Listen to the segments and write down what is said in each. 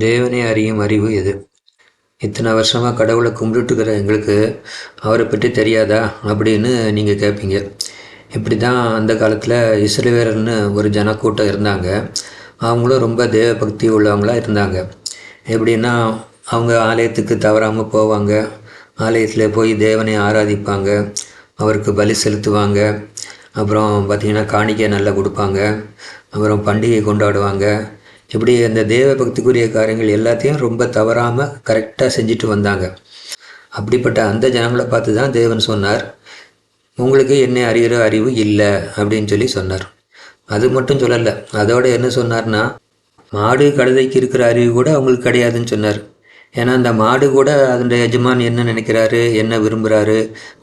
தேவனை அறியும் அறிவு எது? இத்தனை வருஷமாக கடவுளை கும்பிட்டுக்கிற எங்களுக்கு அவரை பற்றி தெரியாதா அப்படின்னு நீங்கள் கேட்பீங்க. இப்படி தான் அந்த காலத்தில் இஸ்ரவேலர்னு ஒரு ஜனக்கூட்டம் இருந்தாங்க. அவங்களும் ரொம்ப தேவ பக்தி உள்ளவங்களாக இருந்தாங்க. எப்படின்னா அவங்க ஆலயத்துக்கு தவறாமல் போவாங்க, ஆலயத்தில் போய் தேவனை ஆராதிப்பாங்க, அவருக்கு பலி செலுத்துவாங்க, அப்புறம் பார்த்திங்கன்னா காணிக்கை நல்லா கொடுப்பாங்க, அப்புறம் பண்டிகை கொண்டாடுவாங்க. இப்படி அந்த தேவ பக்திக்குரிய காரியங்கள் எல்லாத்தையும் ரொம்ப தவறாமல் கரெக்டாக செஞ்சுட்டு வந்தாங்க. அப்படிப்பட்ட அந்த ஜனங்களை பார்த்து தான் தேவன் சொன்னார், உங்களுக்கு என்னை அறிகிற அறிவு இல்லை அப்படின்னு சொல்லி சொன்னார். அது மட்டும் சொல்லலை, அதோட என்ன சொன்னார்னா, மாடு கழுதைக்கு இருக்கிற அறிவு கூட அவங்களுக்கு கிடையாதுன்னு சொன்னார். ஏன்னா அந்த மாடு கூட அதனுடைய எஜமான் என்ன நினைக்கிறாரு, என்ன விரும்புகிறாரு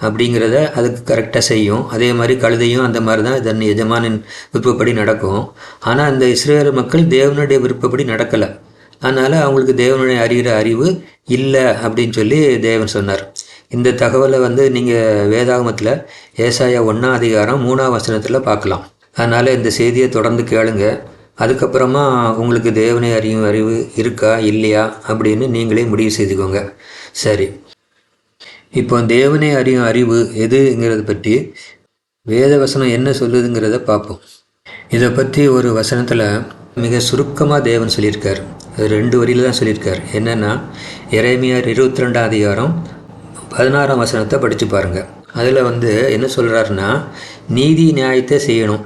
அப்படிங்கிறத அதுக்கு கரெக்டாக செய்யும். அதே மாதிரி கழுதையும் அந்த மாதிரி தான் தன் எஜமானின் விருப்பப்படி நடக்கும். ஆனால் அந்த இஸ்ரேல் மக்கள் தேவனுடைய விருப்பப்படி நடக்கலை. அதனால் அவங்களுக்கு தேவனுடைய அறிகிற அறிவு இல்லை அப்படின்னு சொல்லி தேவன் சொன்னார். இந்த தகவலை நீங்கள் வேதாகமத்தில் ஏசாயா 1ஆம் அதிகாரம் 3ஆம் வசனத்தில் பார்க்கலாம். அதனால் இந்த செய்தியை தொடர்ந்து கேளுங்க. அதுக்கப்புறமா உங்களுக்கு தேவனை அறியும் அறிவு இருக்கா இல்லையா அப்படின்னு நீங்களே முடிவு செய்துக்கோங்க. சரி, இப்போ தேவனை அறியும் அறிவு எதுங்கிறத பற்றி வேத வசனம் என்ன சொல்லுதுங்கிறத பார்ப்போம். இதை பற்றி ஒரு வசனத்தில் மிக சுருக்கமாக தேவன் சொல்லியிருக்கார். 2 வரியில் தான் சொல்லியிருக்கார். என்னென்னா, எரேமியார் 22ஆம் அதிகாரம் 16ஆம் வசனத்தை படித்து பாருங்கள். அதில் என்ன சொல்கிறாருன்னா, நீதி நியாயத்தை செய்யணும்,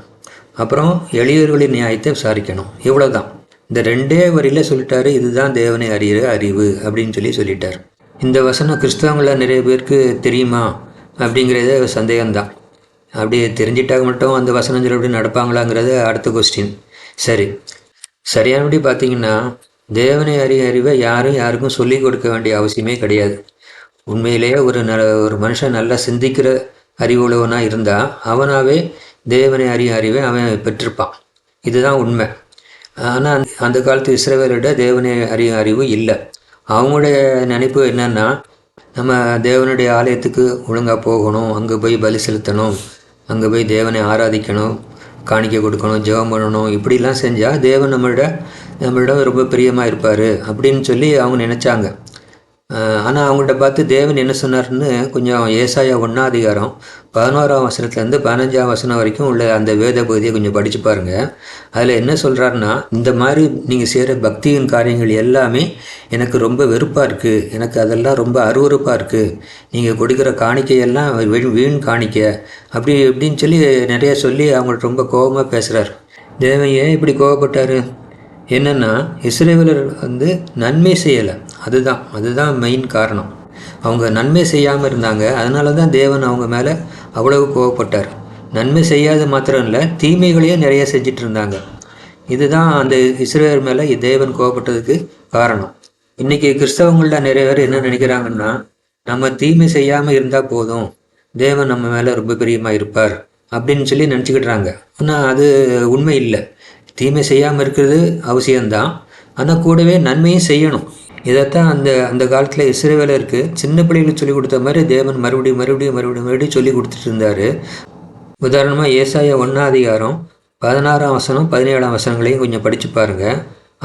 அப்புறம் எளியவர்களின் நியாயத்தை விசாரிக்கணும். இவ்வளோதான். இந்த 2 வரியில் சொல்லிட்டாரு, இதுதான் தேவனை அறிகிற அறிவு அப்படின்னு சொல்லிட்டார். இந்த வசனம் கிறிஸ்தவங்களில் நிறைய பேருக்கு தெரியுமா அப்படிங்கிறத சந்தேகம்தான். அப்படியே தெரிஞ்சிட்டாக மட்டும் அந்த வசனம் சொல்லி நடப்பாங்களாங்கிறது அடுத்த கொஸ்டின். சரி, சரியானபடி பார்த்தீங்கன்னா தேவனை அறிய அறிவை யாருக்கும் சொல்லிக் கொடுக்க வேண்டிய அவசியமே கிடையாது. உண்மையிலேயே ஒரு மனுஷன் நல்லா சிந்திக்கிற அறிவுள்ளவனாக இருந்தால் அவனாவே தேவனை அறிய அறிவை அவன் பெற்றிருப்பான். இதுதான் உண்மை. ஆனால் அந்த காலத்து இஸ்ரவேலோட தேவனை அறிய அறிவு இல்லை. அவங்களுடைய நினைப்பு என்னன்னா, நம்ம தேவனுடைய ஆலயத்துக்கு ஒழுங்காக போகணும், அங்கே போய் பலி செலுத்தணும், அங்கே போய் தேவனை ஆராதிக்கணும், காணிக்கை கொடுக்கணும், ஜெபம் பண்ணணும், இப்படிலாம் செஞ்சால் தேவன் நம்மளிடம் ரொம்ப பிரியமாக இருப்பார் அப்படின்னு சொல்லி அவங்க நினச்சாங்க. ஆனால் அவங்கள்ட்ட பார்த்து தேவன் என்ன சொன்னார்னு கொஞ்சம் ஏசாயா 1ஆம் அதிகாரம் 11ஆம் வசனத்துலேருந்து 15ஆம் வசனம் வரைக்கும் உள்ள அந்த வேத பகுதியை கொஞ்சம் படித்து பாருங்கள். அதில் என்ன சொல்கிறாருன்னா, இந்த மாதிரி நீங்கள் செய்கிற பக்தியின் காரியங்கள் எல்லாமே எனக்கு ரொம்ப வெறுப்பாக இருக்குது, எனக்கு அதெல்லாம் ரொம்ப அருவறுப்பாக இருக்குது, நீங்கள் கொடுக்குற காணிக்கையெல்லாம் வீண் காணிக்கை அப்படி இப்படின்னு நிறைய சொல்லி அவங்கள்ட்ட ரொம்ப கோபமாக பேசுகிறார். தேவன் ஏன் இப்படி கோபப்பட்டார்? என்னென்னா, இஸ்ரவேலர் நன்மை செய்யலை. அதுதான் மெயின் காரணம். அவங்க நன்மை செய்யாமல் இருந்தாங்க. அதனால தான் தேவன் அவங்க மேலே அவ்வளவு கோவப்பட்டார். நன்மை செய்யாத மாத்திரம் இல்லை, தீமைகளையும் நிறைய செஞ்சிட்டு இருந்தாங்க. இதுதான் அந்த இஸ்ரவேலர் மேலே தேவன் கோவப்பட்டதுக்கு காரணம். இன்றைக்கி கிறிஸ்தவங்களில் நிறைய பேர் என்ன நினைக்கிறாங்கன்னா, நம்ம தீமை செய்யாமல் இருந்தால் போதும், தேவன் நம்ம மேலே ரொம்ப பிரியமாக இருப்பார் அப்படின்னு நினச்சிக்கிட்டுறாங்க. ஆனால் அது உண்மை இல்லை. தீமை செய்யாமல் இருக்கிறது அவசியம்தான், ஆனால் கூடவே நன்மையும் செய்யணும். இதைத்தான் அந்த காலத்தில் இஸ்ரவேலருக்கு சின்ன பிள்ளைகளுக்கு சொல்லிக் கொடுத்த மாதிரி தேவன் மறுபடியும் சொல்லி கொடுத்துட்டு இருந்தார். உதாரணமாக ஏசாயா 1ஆம் அதிகாரம் 16ஆம் வசனம் 17ஆம் வசனங்களையும் கொஞ்சம் படித்து பாருங்கள்.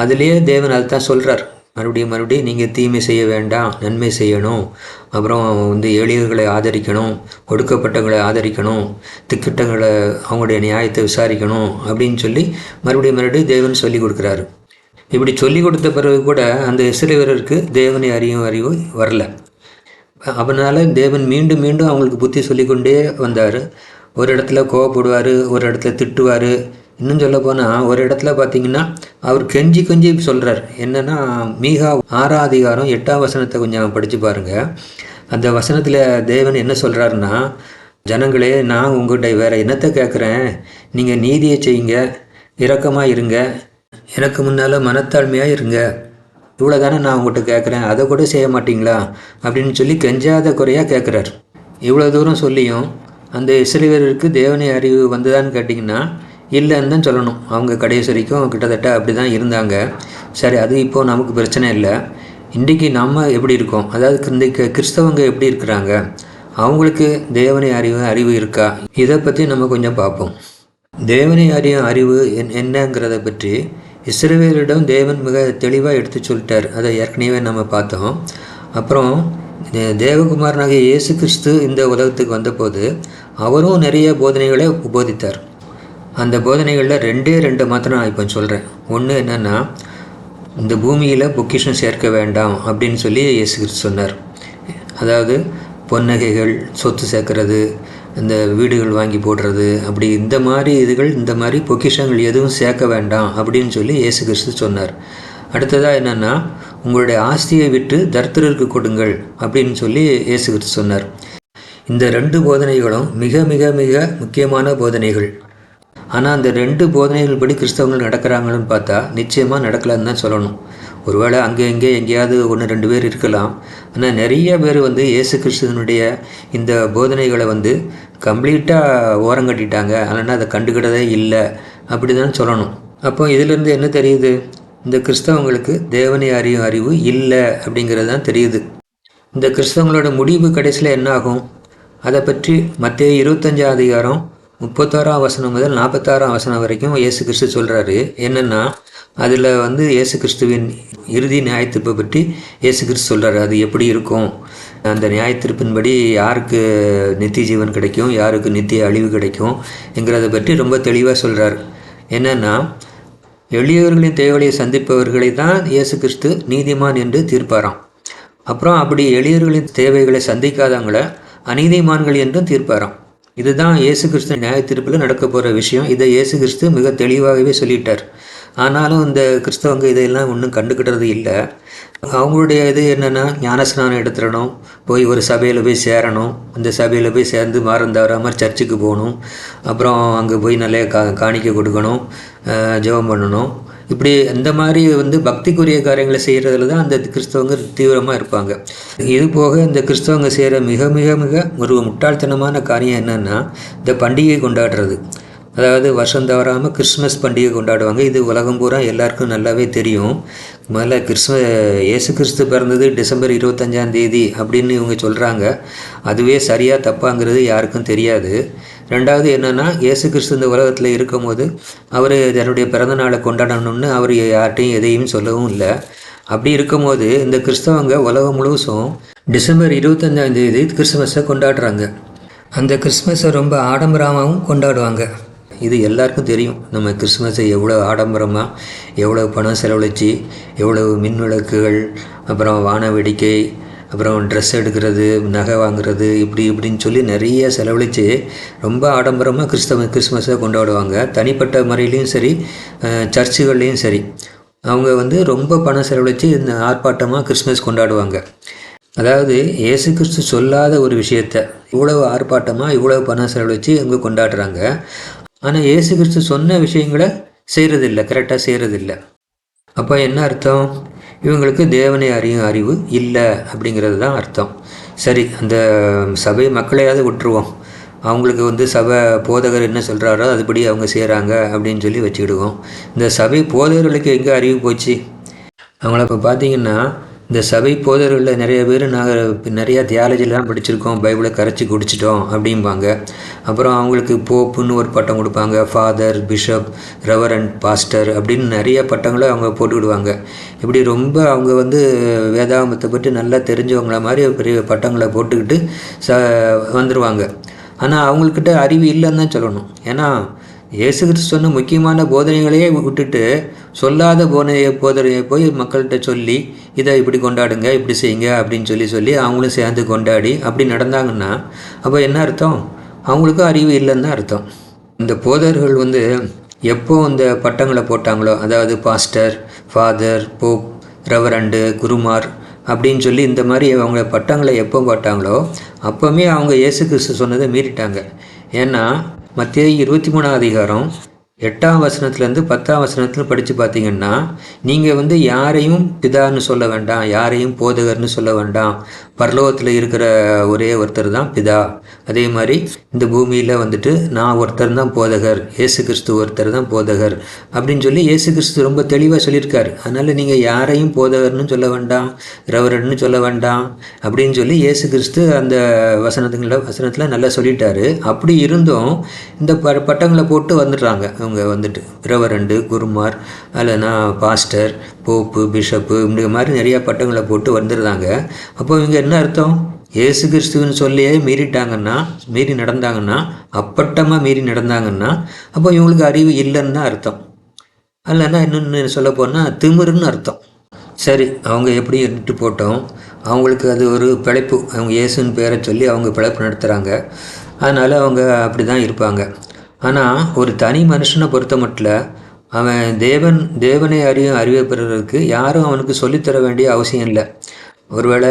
அதுலேயே தேவன் அதை தான் சொல்கிறார். மறுபடியும் நீங்கள் தீமை செய்ய வேண்டாம், நன்மை செய்யணும், அப்புறம் எளியவர்களை ஆதரிக்கணும், கொடுக்கப்பட்டவங்களை ஆதரிக்கணும், திக்கிட்டங்களை அவங்களுடைய நியாயத்தை விசாரிக்கணும் அப்படின்னு மறுபடியும் தேவன் சொல்லி கொடுக்குறாரு. இப்படி சொல்லி கொடுத்த பிறகு கூட அந்த இஸ்ரவேலருக்கு தேவனை அறியும் அறிவு வரல. அதனால் தேவன் மீண்டும் அவங்களுக்கு புத்தி சொல்லிக்கொண்டே வந்தார். ஒரு இடத்துல கோவப்படுவார், ஒரு இடத்துல திட்டுவார். இன்னும் சொல்ல போனால் ஒரு இடத்துல பார்த்தீங்கன்னா அவர் கெஞ்சி சொல்கிறார். என்னென்னா, மீகா 6ஆம் அதிகாரம் 8ஆம் வசனத்தை கொஞ்சம் படித்து பாருங்கள். அந்த வசனத்தில் தேவன் என்ன சொல்கிறாருன்னா, ஜனங்களே, நான் உங்கள்கிட்ட வேறு என்னத்தை கேட்குறேன், நீங்கள் நீதியை செய்யுங்க, இரக்கமாக இருங்க, எனக்கு முன்னால் மனத்தாழ்மையாக இருங்க, இவ்வளோ தானே நான் உங்கள்கிட்ட கேட்குறேன், அதை கூட செய்ய மாட்டிங்களா அப்படின்னு கெஞ்சாத குறையாக கேட்குறாரு. இவ்வளோ தூரம் சொல்லியும் அந்த இஸ்ரவேலருக்கு தேவனை அறிவு வந்ததான்னு கேட்டிங்கன்னா இல்லைன்னு தான் சொல்லணும். அவங்க கடைசி வரைக்கும் கிட்டத்தட்ட அப்படி தான் இருந்தாங்க. சரி, அது இப்போது நமக்கு பிரச்சனை இல்லை. இன்றைக்கி நம்ம எப்படி இருக்கோம், அதாவது இன்றைக்கு கிறிஸ்தவங்க எப்படி இருக்கிறாங்க, அவங்களுக்கு தேவனை அறிவு இருக்கா, இதை பற்றி நம்ம கொஞ்சம் பார்ப்போம். தேவனை அறியும் அறிவு என்னங்கிறத பற்றி இஸ்ரவேலிடம் தேவன் மிக தெளிவாக எடுத்து சொல்லிட்டார். அதை ஏற்கனவே நம்ம பார்த்தோம். அப்புறம் தேவகுமாரனாகிய இயேசு கிறிஸ்து இந்த உலகத்துக்கு வந்தபோது அவரும் நிறைய போதனைகளை போதித்தார். அந்த போதனைகளில் ரெண்டு மாத்திரம் நான் இப்போ சொல்கிறேன். ஒன்று என்னென்னா, இந்த பூமியில் பொக்கிஷம் சேர்க்க வேண்டாம் அப்படின்னு சொல்லி இயேசு கிறிஸ்து சொன்னார். அதாவது பொன்னகைகள், சொத்து சேர்க்கறது, இந்த வீடுகள் வாங்கி போடுறது, அப்படி இந்த மாதிரி பொக்கிஷங்கள் எதுவும் சேர்க்க வேண்டாம் அப்படின்னு சொல்லி இயேசு கிறிஸ்து சொன்னார். அடுத்ததாக என்னென்னா, உங்களுடைய ஆஸ்தியை விட்டு தரித்திரருக்கு கொடுங்கள் அப்படின்னு சொல்லி இயேசு கிறிஸ்து சொன்னார். இந்த 2 போதனைகளும் மிக மிக மிக முக்கியமான போதனைகள். ஆனால் அந்த 2 போதனைகள் படி கிறிஸ்தவங்கள் நடக்கிறாங்கன்னு பார்த்தா நிச்சயமாக நடக்கலான்னு தான் சொல்லணும். ஒருவேளை அங்கே எங்கேயாவது 1-2 பேர் இருக்கலாம். ஆனால் நிறைய பேர் இயேசு கிறிஸ்துவனுடைய இந்த போதனைகளை கம்ப்ளீட்டாக ஓரங்கட்டிட்டாங்க. அதனால் அதை கண்டுக்கிட்டதே இல்லை அப்படி தான் சொல்லணும். அப்போ இதிலேருந்து என்ன தெரியுது? இந்த கிறிஸ்தவங்களுக்கு தேவனை அறியும் அறிவு இல்லை அப்படிங்கிறது தான் தெரியுது. இந்த கிறிஸ்தவங்களோட முடிவு கடைசியில் என்ன ஆகும்? அதை பற்றி மத்தேயு 25 அதிகாரம் 31 வசனம் முதல் 46 வசனம் வரைக்கும் இயேசு கிறிஸ்து சொல்கிறாரு. என்னென்னா, அதில் இயேசு கிறிஸ்துவின் இறுதி நியாயத்தீர்ப்பை பற்றி இயேசு கிறிஸ்து சொல்கிறாரு. அது எப்படி இருக்கும், அந்த நியாயத்தீர்ப்பின்படி யாருக்கு நித்திய ஜீவன் கிடைக்கும், யாருக்கு நித்திய அழிவு கிடைக்கும் என்கிறத பற்றி ரொம்ப தெளிவாக சொல்கிறார். என்னென்னா, எளியவர்களின் தேவைகளை சந்திப்பவர்களை தான் இயேசு கிறிஸ்து நீதிமான் என்று தீர்ப்பாராம். அப்புறம் அப்படி எளியவர்களின் தேவைகளை சந்திக்காதவங்களை அநீதிமான்கள் என்றும் தீர்ப்பாராம். இதுதான் இயேசு கிறிஸ்து நியாயத்தீர்ப்பில் நடக்க போகிற விஷயம். இதை இயேசு கிறிஸ்து மிக தெளிவாகவே சொல்லிட்டார். ஆனாலும் இந்த கிறிஸ்தவங்க இதையெல்லாம் ஒன்றும் கண்டுக்கிட்டது இல்லை. அவங்களுடைய இது என்னென்னா, ஞானஸ்நானம் எடுத்துடணும், போய் ஒரு சபையில் போய் சேரணும், அந்த சபையில் போய் சேர்ந்து மாறம் தவறாமல் சர்ச்சுக்கு போகணும், அப்புறம் அங்கே போய் நல்ல காணிக்கை கொடுக்கணும், ஜெபம் பண்ணணும். இப்படி இந்த மாதிரி பக்திக்குரிய காரியங்களை செய்கிறதுல தான் அந்த கிறிஸ்தவங்க தீவிரமாக இருப்பாங்க. இது போக இந்த கிறிஸ்தவங்க செய்கிற மிக மிக மிக ஒரு முட்டாள்தனமான காரியம் என்னென்னா, இந்த பண்டிகை கொண்டாடுறது. அதாவது வருஷம் தவறாமல் கிறிஸ்மஸ் பண்டிகை கொண்டாடுவாங்க. இது உலகம் பூரா எல்லாருக்கும் நல்லாவே தெரியும். முதல்ல இயேசு கிறிஸ்து பிறந்தது டிசம்பர் 25ஆம் தேதி அப்படின்னு இவங்க சொல்கிறாங்க. அதுவே சரியாக தப்பாங்கிறது யாருக்கும் தெரியாது. ரெண்டாவது என்னென்னா, இயேசு கிறிஸ்து இந்த உலகத்தில் இருக்கும் போது அவர் தன்னுடைய பிறந்த நாளை கொண்டாடணும்னு அவர் யார்கிட்டையும் எதையும் சொல்லவும் இல்லை. அப்படி இருக்கும்போது இந்த கிறிஸ்தவங்க உலகம் முழுசும் டிசம்பர் 25ஆம் தேதி கிறிஸ்மஸை கொண்டாடுறாங்க. அந்த கிறிஸ்மஸை ரொம்ப ஆடம்பரமாகவும் கொண்டாடுவாங்க. இது எல்லாருக்கும் தெரியும். நம்ம கிறிஸ்மஸை எவ்வளோ ஆடம்பரமாக, எவ்வளோ பணம் செலவழித்து, எவ்வளவு மின் விளக்குகள், அப்புறம் வான வேடிக்கை, அப்புறம் ட்ரெஸ் எடுக்கிறது, நகை வாங்குறது, இப்படின்னு சொல்லி நிறைய செலவழித்து ரொம்ப ஆடம்பரமாக கிறிஸ்மஸை கொண்டாடுவாங்க. தனிப்பட்ட முறையிலையும் சரி, சர்ச்சுகள்லேயும் சரி, அவங்க ரொம்ப பணம் செலவழித்து இந்த ஆர்ப்பாட்டமாக கிறிஸ்மஸ் கொண்டாடுவாங்க. அதாவது இயேசு கிறிஸ்து சொல்லாத ஒரு விஷயத்தை இவ்வளவு ஆர்ப்பாட்டமாக இவ்வளவு பணம் செலவழித்து அவங்க கொண்டாடுறாங்க. ஆனால் இயேசு கிறிஸ்து சொன்ன விஷயங்களை செய்கிறதில்லை, கரெக்டாக செய்கிறதில்லை. அப்போ என்ன அர்த்தம்? இவங்களுக்கு தேவனை அறியும் அறிவு இல்லை அப்படிங்கிறது தான் அர்த்தம். சரி, அந்த சபை மக்களையாவது விட்டுருவோம். அவங்களுக்கு சபை போதகர் என்ன சொல்கிறாரோ அதுபடி அவங்க செய்கிறாங்க அப்படின்னு சொல்லி வச்சுக்கிடுவோம். இந்த சபை போதகர்களுக்கு எங்கே அறிவு போச்சு? அவங்கள இப்போ பார்த்தீங்கன்னா, இந்த சபை போதர்களில் நிறைய பேர் நாங்கள் நிறையா தியாலஜிலாம் படிச்சிருக்கோம், பைபிளை கரைச்சி குடிச்சிட்டோம் அப்படிம்பாங்க. அப்புறம் அவங்களுக்கு போப்புன்னு ஒரு பட்டம் கொடுப்பாங்க, ஃபாதர், பிஷப், ரெவரண்ட், பாஸ்டர் அப்படின்னு நிறைய பட்டங்களை அவங்க போட்டுக்கிடுவாங்க. இப்படி ரொம்ப அவங்க வேதாகமத்தை பற்றி நல்லா தெரிஞ்சவங்கள மாதிரி பெரிய பட்டங்களை போட்டுக்கிட்டு வந்துடுவாங்க. ஆனால் அவங்கக்கிட்ட அறிவு இல்லைன்னு தான் சொல்லணும். ஏன்னா இயேசு கிறிஸ்து சொன்ன முக்கியமான போதனைகளையே விட்டுட்டு சொல்லாத போதனையை போய் மக்கள்கிட்ட சொல்லி இதை இப்படி கொண்டாடுங்க, இப்படி செய்யுங்க அப்படின்னு சொல்லி அவங்களும் சேர்ந்து கொண்டாடி அப்படி நடந்தாங்கன்னா அப்போ என்ன அர்த்தம்? அவங்களுக்கும் அறிவு இல்லைன்னு தான் அர்த்தம். இந்த போதர்கள் எப்போ இந்த பட்டங்களை போட்டாங்களோ, அதாவது பாஸ்டர், ஃபாதர், போப், ரெவரண்டு, குருமார் அப்படின்னு சொல்லி இந்த மாதிரி அவங்க பட்டங்களை எப்போ போட்டாங்களோ அப்போவுமே அவங்க இயேசு கிறிஸ்து சொன்னதை மீறிட்டாங்க. ஏன்னா மத்தேயு 23ஆம் அதிகாரம் 8ஆம் வசனத்துலேருந்து 10ஆம் வசனத்தில் படித்து பார்த்தீங்கன்னா, நீங்கள் யாரையும் பிதான்னு சொல்ல வேண்டாம், யாரையும் போதகர்னு சொல்ல வேண்டாம், பரலோகத்தில் இருக்கிற ஒரே ஒருத்தர் தான் பிதா. அதே மாதிரி இந்த பூமியில் நான் ஒருத்தர் தான் போதகர், இயேசு கிறிஸ்து ஒருத்தர் தான் போதகர் அப்படின்னு சொல்லி இயேசு கிறிஸ்து ரொம்ப தெளிவாக சொல்லியிருக்காரு. அதனால் நீங்கள் யாரையும் போதகர்னு சொல்ல வேண்டாம், ரெவரண்ட்னு சொல்ல வேண்டாம் அப்படின்னு சொல்லி இயேசு கிறிஸ்து அந்த வசனத்தில் நல்லா சொல்லிட்டாரு. அப்படி இருந்தும் இந்த பட்டங்களை போட்டு வந்துடுறாங்க. இவங்க வந்துட்டு ரெவரண்டு, குருமார், இல்லைன்னா பாஸ்டர், போப்பு, பிஷப்பு இந்த மாதிரி நிறையா பட்டங்களை போட்டு வந்துடுறாங்க. அப்போ இவங்க என்ன அர்த்தம்? இயேசு கிறிஸ்துவின்னு சொல்லியே மீறி நடந்தாங்கன்னா, அப்பட்டமாக மீறி நடந்தாங்கன்னா, அப்போ இவங்களுக்கு அறிவு இல்லைன்னு தான் அர்த்தம். இல்லைன்னா இன்னொன்று சொல்ல போனால் திமிருன்னு அர்த்தம். சரி, அவங்க எப்படி இருந்துட்டு போட்டோம், அவங்களுக்கு அது ஒரு பிழைப்பு. அவங்க இயேசுன்னு பேரை சொல்லி அவங்க பிழைப்பு நடத்துகிறாங்க. அதனால் அவங்க அப்படி தான் இருப்பாங்க. ஆனால் ஒரு தனி மனுஷனை பொறுத்த மட்டும் அவன் தேவனை அறிவை பெறுறதுக்கு யாரும் அவனுக்கு சொல்லித்தர வேண்டிய அவசியம் இல்லை. ஒருவேளை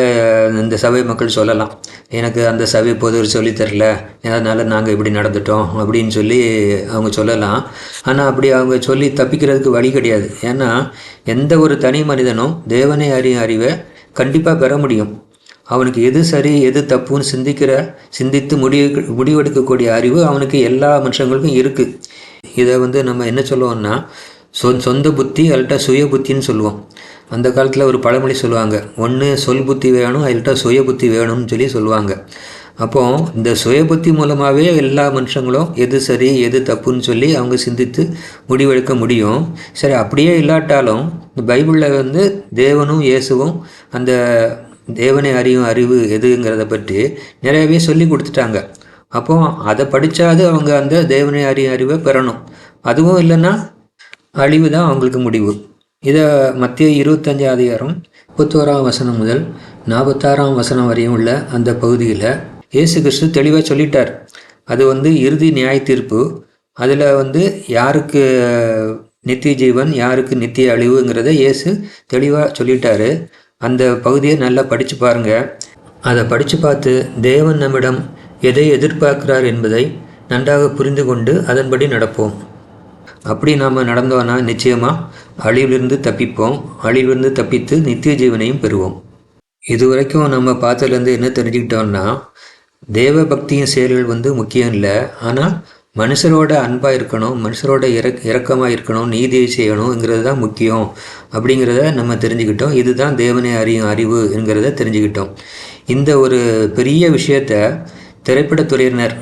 இந்த சபை மக்கள் சொல்லலாம், எனக்கு அந்த சபை பொதுவர் சொல்லித்தரல, அதனால் நாங்கள் இப்படி நடந்துட்டோம் அப்படின்னு சொல்லி அவங்க சொல்லலாம். ஆனால் அப்படி அவங்க சொல்லி தப்பிக்கிறதுக்கு வழி கிடையாது. ஏன்னா எந்த ஒரு தனி மனிதனும் தேவனை அறிவை கண்டிப்பாக பெற முடியும். அவனுக்கு எது சரி எது தப்புன்னு சிந்தித்து முடிவெடுக்கக்கூடிய அறிவு அவனுக்கு எல்லா மனுஷங்களுக்கும் இருக்குது. இதை நம்ம என்ன சொல்லுவோம்னா சொந்த புத்தி அல்லட்டா சுய புத்தின்னு சொல்லுவோம். அந்த காலத்தில் ஒரு பழமொழி சொல்லுவாங்க, ஒன்று சொல் புத்தி வேணும் அல்லட்டா சுய புத்தி வேணும்னு சொல்லி சொல்லுவாங்க. அப்போது இந்த சுய புத்தி மூலமாகவே எல்லா மனுஷங்களும் எது சரி எது தப்புன்னு சொல்லி அவங்க சிந்தித்து முடிவெடுக்க முடியும். சரி, அப்படியே இல்லாட்டாலும் இந்த பைபிளில் தேவனும் இயேசுவும் அந்த தேவனை அறிவு எதுங்கிறத பற்றி நிறையவே சொல்லி கொடுத்துட்டாங்க. அப்போது அதை படித்தாது அவங்க அந்த தேவனை அறிவை பெறணும். அதுவும் இல்லைன்னா அழிவு தான் அவங்களுக்கு முடிவு. இதை மத்திய 25 அதிகாரம் 31 வசனம் முதல் 46 வசனம் வரையும் உள்ள அந்த பகுதியில் இயேசு கிறிஸ்து தெளிவாக சொல்லிட்டார். அது இறுதி நியாய தீர்ப்பு. அதில் யாருக்கு நித்திய ஜீவன் யாருக்கு நித்திய அழிவுங்கிறத இயேசு தெளிவாக சொல்லிட்டாரு. அந்த பகுதியை நல்லா படித்து பாருங்கள். அதை படித்து பார்த்து தேவன் நம்மிடம் எதை எதிர்பார்க்கிறார் என்பதை நன்றாக புரிந்து கொண்டு அதன்படி நடப்போம். அப்படி நாம் நடந்தோன்னா நிச்சயமாக அழிவிலிருந்து தப்பிப்போம். அழிவிலிருந்து தப்பித்து நித்திய ஜீவனையும் பெறுவோம். இதுவரைக்கும் நம்ம பார்த்ததுலேருந்து என்ன தெரிஞ்சுக்கிட்டோம்னா, தேவ பக்தியின் செயல்கள் முக்கியம் இல்லை, ஆனால் மனுஷரோட அன்பாக இருக்கணும், மனுஷரோட இரக்கமாக இருக்கணும், நீதியை செய்யணுங்கிறது தான் முக்கியம் அப்படிங்கிறத நம்ம தெரிஞ்சுக்கிட்டோம். இதுதான் தேவனை அறிவு என்கிறத தெரிஞ்சுக்கிட்டோம். இந்த ஒரு பெரிய விஷயத்தை திரைப்படத்துறையினர்,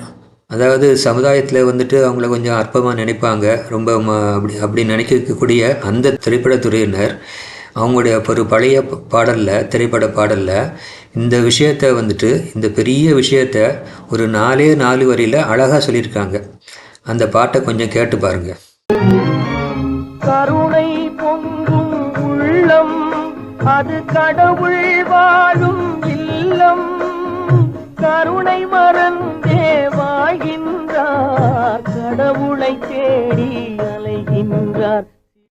அதாவது சமுதாயத்தில் அவங்கள கொஞ்சம் அற்பமாக நினைப்பாங்க, ரொம்ப அப்படி நினைக்கக்கூடிய அந்த திரைப்படத்துறையினர் அவங்களுடைய ஒரு பழைய திரைப்பட பாடலில் இந்த விஷயத்தை இந்த பெரிய விஷயத்தை ஒரு 4 வரியில் அழகாக சொல்லியிருக்காங்க. அந்த பாட்டை கொஞ்சம் கேட்டு பாருங்க. கருணை பொங்கும் உள்ளம் அது கடவுள் வாழும் இல்லம், கருணை மறந்தே வாழ்கின்றார், கடவுளை தேடி அலைகின்றார்.